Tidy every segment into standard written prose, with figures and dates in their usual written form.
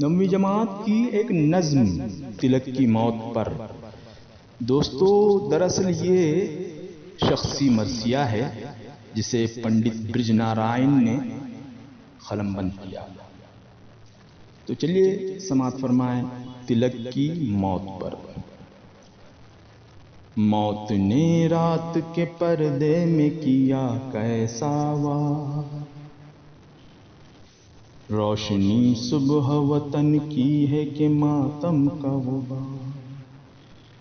نویں جماعت کی ایک نظم تلک کی موت پر۔ دوستو، دراصل یہ شخصی مرثیہ ہے جسے پنڈت برج نارائن نے قلم بند کیا۔ تو چلیے سماعت فرمائیں تلک کی موت پر۔ موت نے رات کے پردے میں کیا کیسا وار، روشنی صبح وطن کی ہے کہ ماتم کا غبار،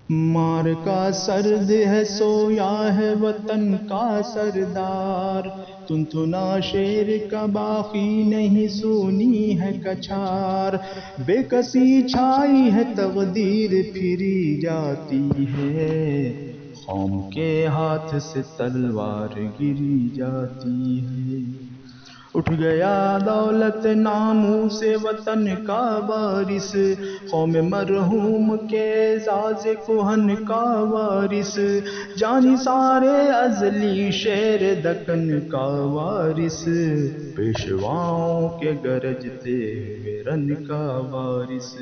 مار کا سرد ہے سویا ہے وطن کا سردار، تنتنا شیر کا باقی نہیں سونی ہے کچھار، بے کسی چھائی ہے تقدیر پھری جاتی ہے، قوم کے ہاتھ سے تلوار گری جاتی ہے، اٹھ گیا دولت ناموں سے وطن کا وارث، قوم مرحوم کے اعزاز کہن کا وارث، جانی سارے ازلی شیر دکن کا وارث، پیشواؤں کے گرجتے ہوئے رن کا وارث،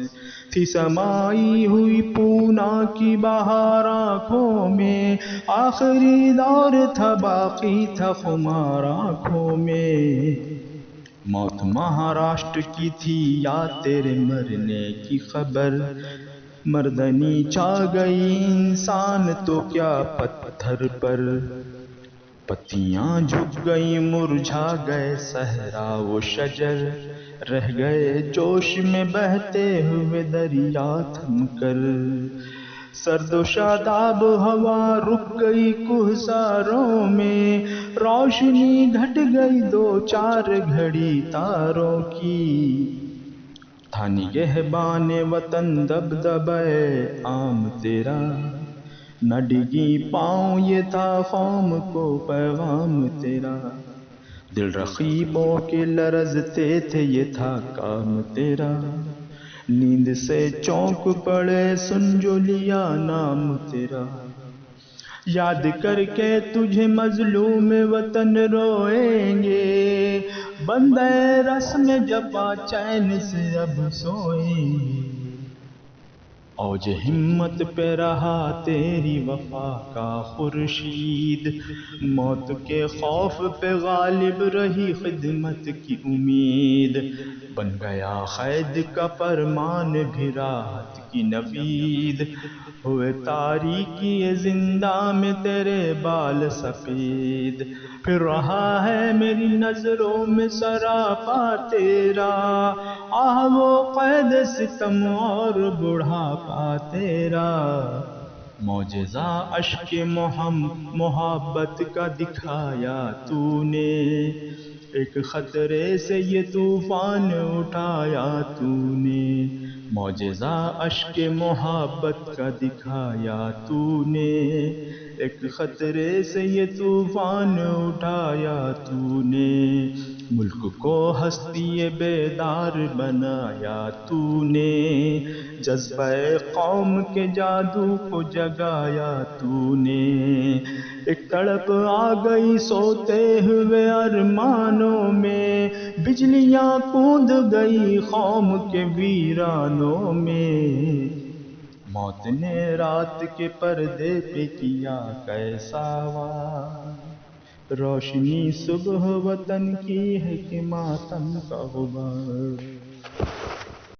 تھی سمائی ہوئی پونا کی بہار آنکھوں میں، آخری دور تھا باقی تھا خمار آنکھوں میں، موت مہاراشٹر کی تھی یا تیرے مرنے کی خبر، مردنی چھا گئی انسان تو کیا پتھر پر، پتیاں جھک گئیں مرجھا گئے صحرا و شجر، رہ گئے جوش میں بہتے ہوئے دریا تھم کر، سرد و شاداب ہوا رک گئی کوہساروں میں، روشنی گھٹ گئی دو چار گھڑی تاروں کی، تھا نگہبان وطن دبدبۂ عام تیرا، نہ ڈگی پاؤں یہ تھا قوم کو پیغام تیرا، دل رقیبوں کے لرزتے تھے یہ تھا کام تیرا، نیند سے چونک پڑے سن جو لیا نام تیرا، یاد کر کے تجھے مظلوم وطن روئیں گے، بندے رسم جفا چین سے اب سوئیں گے، اوج ہمت پہ رہا تیری وفا کا خورشید، موت کے خوف پہ غالب رہی خدمت کی امید، بن گیا قید کا فرمان بھی راحت کی نوید، ہوئے تاریکی زنداں میں تیرے بال سفید، پھر رہا ہے میری نظروں میں سراپا تیرا، آہ وہ قید ستم اور بڑھاپا تیرا، معجزہ اشک محبت کا دکھایا تو نے، ایک خطرے سے یہ طوفان اٹھایا تو نے، معجزہ اشک محبت کا دکھایا تو نے، ایک خطرے سے یہ طوفان اٹھایا تو نے، ملک کو ہستی بیدار بنایا تو نے، جذبہ قوم کے جادو کو جگایا تو نے، ایک تڑپ آ گئی سوتے ہوئے ارمانوں میں، بجلیاں کوند گئی قوم کے ویرانوں میں، موت نے رات کے پردے پہ کیا کیسا وار، روشنی صبح وطن کی ہے کہ ماتم کا غبار۔